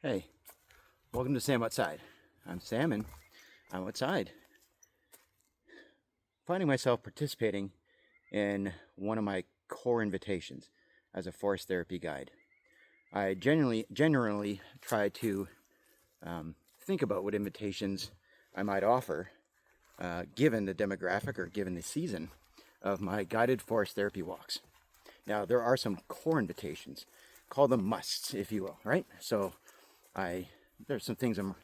Hey, welcome to Sam Outside. I'm Sam and I'm outside. Finding myself participating in one of my core invitations as a forest therapy guide. I generally try to think about what invitations I might offer given the demographic or given the season of my guided forest therapy walks. Now, there are some core invitations, call them musts, if you will, right? So there's some things I'm,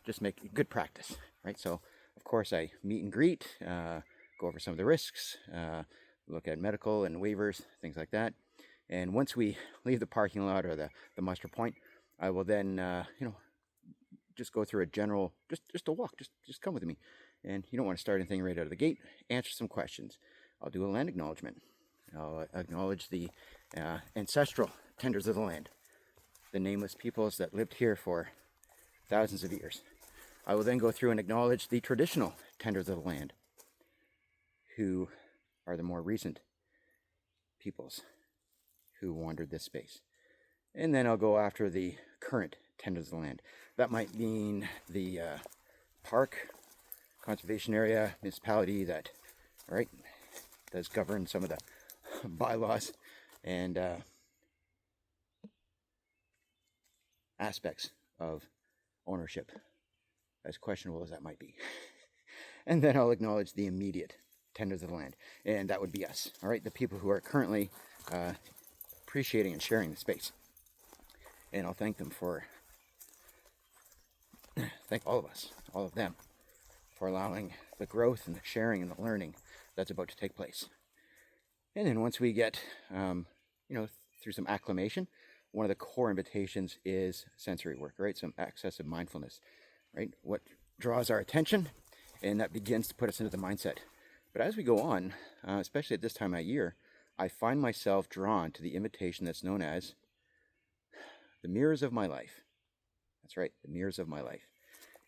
just make good practice, right? So, of course, I meet and greet, go over some of the risks, look at medical and waivers, things like that. And once we leave the parking lot or the muster point, I will then, just go through a general, just a walk, just come with me. And you don't want to start anything right out of the gate. Answer some questions. I'll do a land acknowledgement. I'll acknowledge the ancestral tenders of the land, the nameless peoples that lived here for thousands of years. I will then go through and acknowledge the traditional tenders of the land, who are the more recent peoples who wandered this space. And then I'll go after the current tenders of the land. That might mean the park, conservation area, municipality that, right, does govern some of the bylaws and aspects of ownership, as questionable as that might be. And then I'll acknowledge the immediate tenders of the land, and that would be us, all right, the people who are currently appreciating and sharing the space. And I'll thank them thank all of us, all of them, for allowing the growth and the sharing and the learning that's about to take place. And then once we get, through some acclimation, one of the core invitations is sensory work, right? Some accessive mindfulness, right? What draws our attention, and that begins to put us into the mindset. But as we go on, especially at this time of year, I find myself drawn to the invitation that's known as the mirrors of my life. That's right, the mirrors of my life.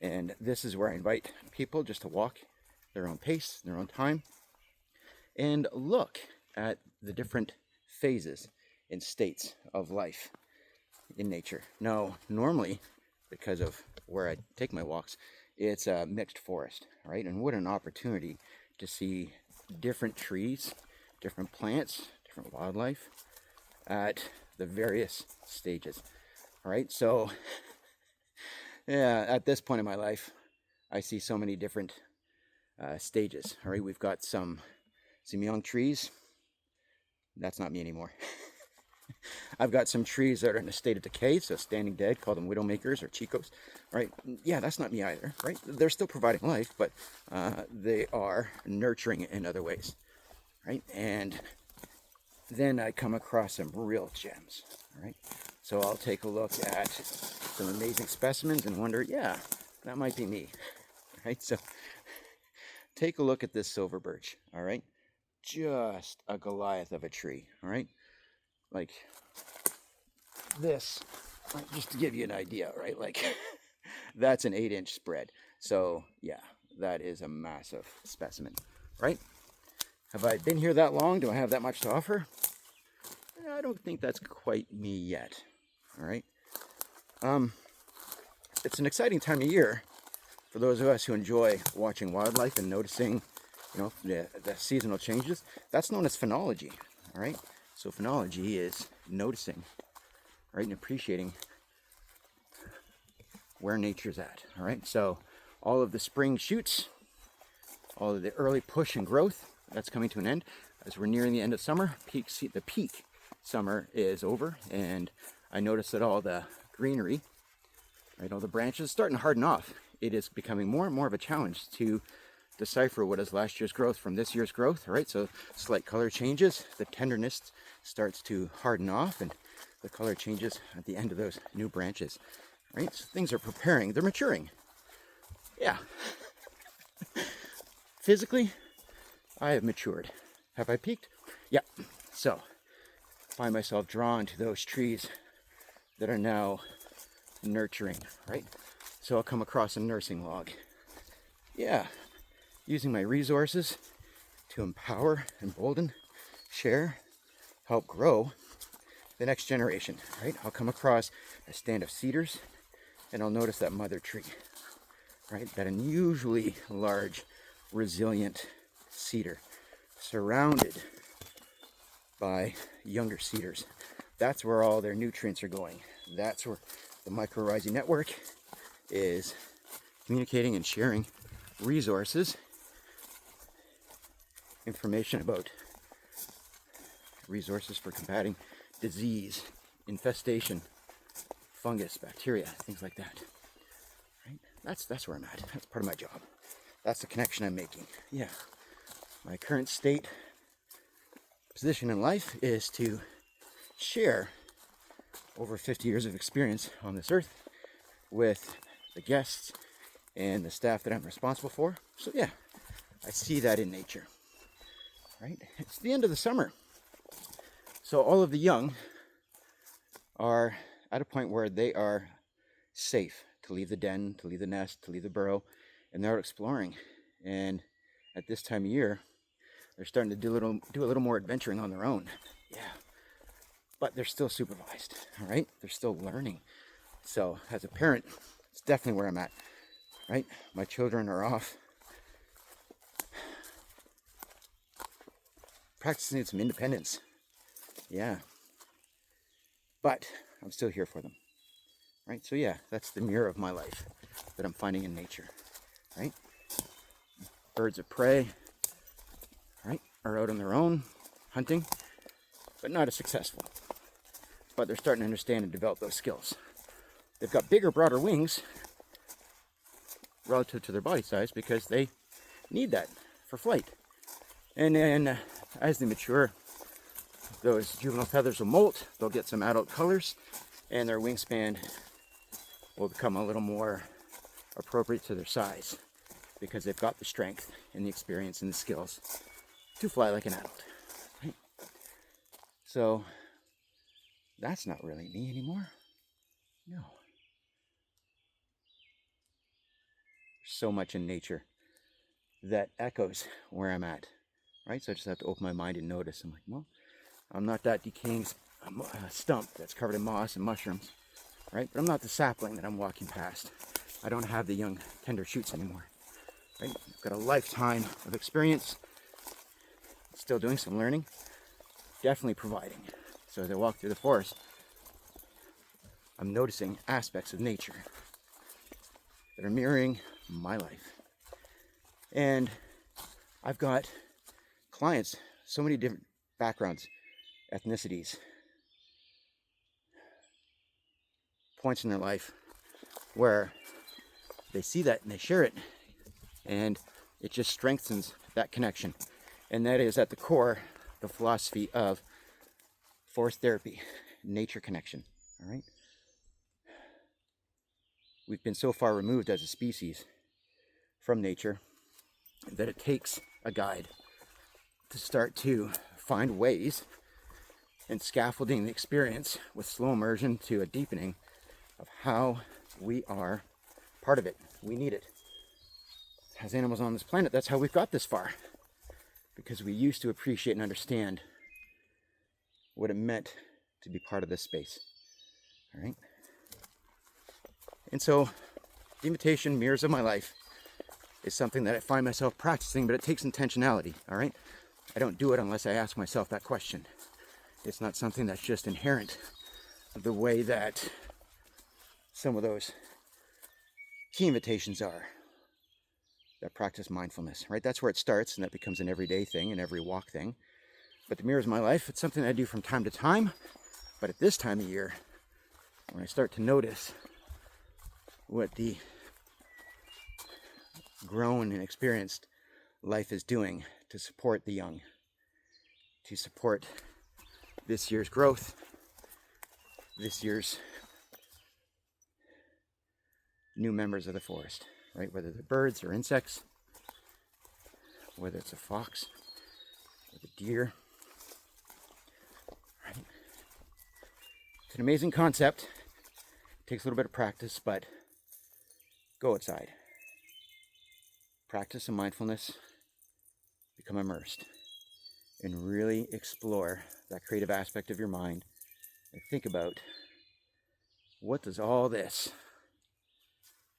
And this is where I invite people just to walk their own pace, their own time, and look at the different phases and states of life in nature. Now, normally, because of where I take my walks, it's a mixed forest, right? And what an opportunity to see different trees, different plants, different wildlife at the various stages, all right? So, yeah, at this point in my life, I see so many different stages, all right? We've got some young trees. That's not me anymore. I've got some trees that are in a state of decay, so standing dead, call them widowmakers or chicos, right? Yeah, that's not me either, right? They're still providing life, but they are nurturing it in other ways, right? And then I come across some real gems, all right? So I'll take a look at some amazing specimens and wonder, yeah, that might be me, right? So take a look at this silver birch, all right? Just a Goliath of a tree, all right? Like this, just to give you an idea, right? Like that's an 8-inch spread. So yeah, that is a massive specimen, right? Have I been here that long? Do I have that much to offer? I don't think that's quite me yet, all right? It's an exciting time of year for those of us who enjoy watching wildlife and noticing, the seasonal changes. That's known as phenology, all right? So phenology is noticing, right, and appreciating where nature's at, all right? So all of the spring shoots, all of the early push and growth, that's coming to an end. As we're nearing the end of summer, the peak summer is over, and I notice that all the greenery, right, all the branches starting to harden off. It is becoming more and more of a challenge to decipher what is last year's growth from this year's growth, right? So slight color changes, the tenderness starts to harden off, and the color changes at the end of those new branches, right? So things are preparing, they're maturing. Yeah. Physically, I have matured. Have I peaked? Yeah. So, find myself drawn to those trees that are now nurturing, right? So I'll come across a nursing log. Yeah. Using my resources to empower, embolden, share, help grow the next generation, right? I'll come across a stand of cedars and I'll notice that mother tree, right? That unusually large, resilient cedar surrounded by younger cedars. That's where all their nutrients are going. That's where the mycorrhizae network is communicating and sharing resources, information about resources for combating disease, infestation, fungus, bacteria, things like that. Right? That's where I'm at. That's part of my job. That's the connection I'm making. Yeah. My current state, position in life is to share over 50 years of experience on this earth with the guests and the staff that I'm responsible for. So yeah, I see that in nature. Right? It's the end of the summer. So all of the young are at a point where they are safe to leave the den, to leave the nest, to leave the burrow, and they're out exploring. And at this time of year, they're starting to do a little more adventuring on their own. Yeah. But they're still supervised, all right? They're still learning. So as a parent, it's definitely where I'm at, right? My children are off practicing some independence. Yeah. But I'm still here for them, right? So yeah, that's the mirror of my life that I'm finding in nature, right? Birds of prey, right, are out on their own, hunting, but not as successful. But they're starting to understand and develop those skills. They've got bigger, broader wings relative to their body size because they need that for flight. And then as they mature, those juvenile feathers will molt, they'll get some adult colors, and their wingspan will become a little more appropriate to their size because they've got the strength and the experience and the skills to fly like an adult. Right? So that's not really me anymore. No. There's so much in nature that echoes where I'm at. Right? So I just have to open my mind and notice. I'm like, well, I'm not that decaying stump that's covered in moss and mushrooms. Right? But I'm not the sapling that I'm walking past. I don't have the young tender shoots anymore. Right? I've got a lifetime of experience, still doing some learning, definitely providing. So as I walk through the forest, I'm noticing aspects of nature that are mirroring my life. And I've got clients, so many different backgrounds, ethnicities, points in their life where they see that and they share it, and it just strengthens that connection. And that is at the core the philosophy of forest therapy, nature connection. All right. We've been so far removed as a species from nature that it takes a guide to start to find ways and scaffolding the experience with slow immersion to a deepening of how we are part of it. We need it. As animals on this planet, that's how we've got this far. Because we used to appreciate and understand what it meant to be part of this space. All right? And so, the invitation, mirrors of my life, is something that I find myself practicing, but it takes intentionality. All right? I don't do it unless I ask myself that question. It's not something that's just inherent the way that some of those key invitations are that practice mindfulness, right? That's where it starts, and that becomes an everyday thing, an every walk thing. But the mirrors of my life, it's something I do from time to time. But at this time of year, when I start to notice what the grown and experienced life is doing to support the young, to support this year's growth, this year's new members of the forest, right? Whether they're birds or insects, whether it's a fox or the deer, right? It's an amazing concept. It takes a little bit of practice, but go outside. Practice some mindfulness, become immersed, and really explore that creative aspect of your mind and think about, what does all this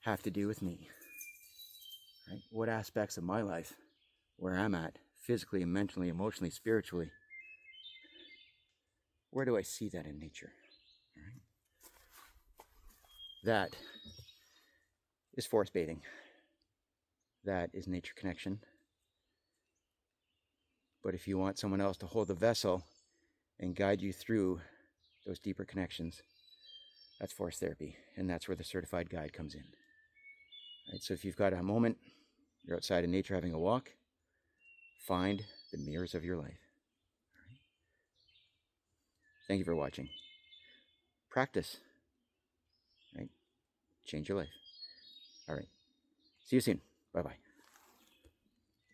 have to do with me? Right? What aspects of my life, where I'm at, physically, mentally, emotionally, spiritually, where do I see that in nature? Right? That is forest bathing. That is nature connection. But if you want someone else to hold the vessel and guide you through those deeper connections, that's forest therapy. And that's where the certified guide comes in. Right? So if you've got a moment, you're outside in nature having a walk, find the mirrors of your life. Right? Thank you for watching. Practice. Right? Change your life. All right. See you soon. Bye-bye.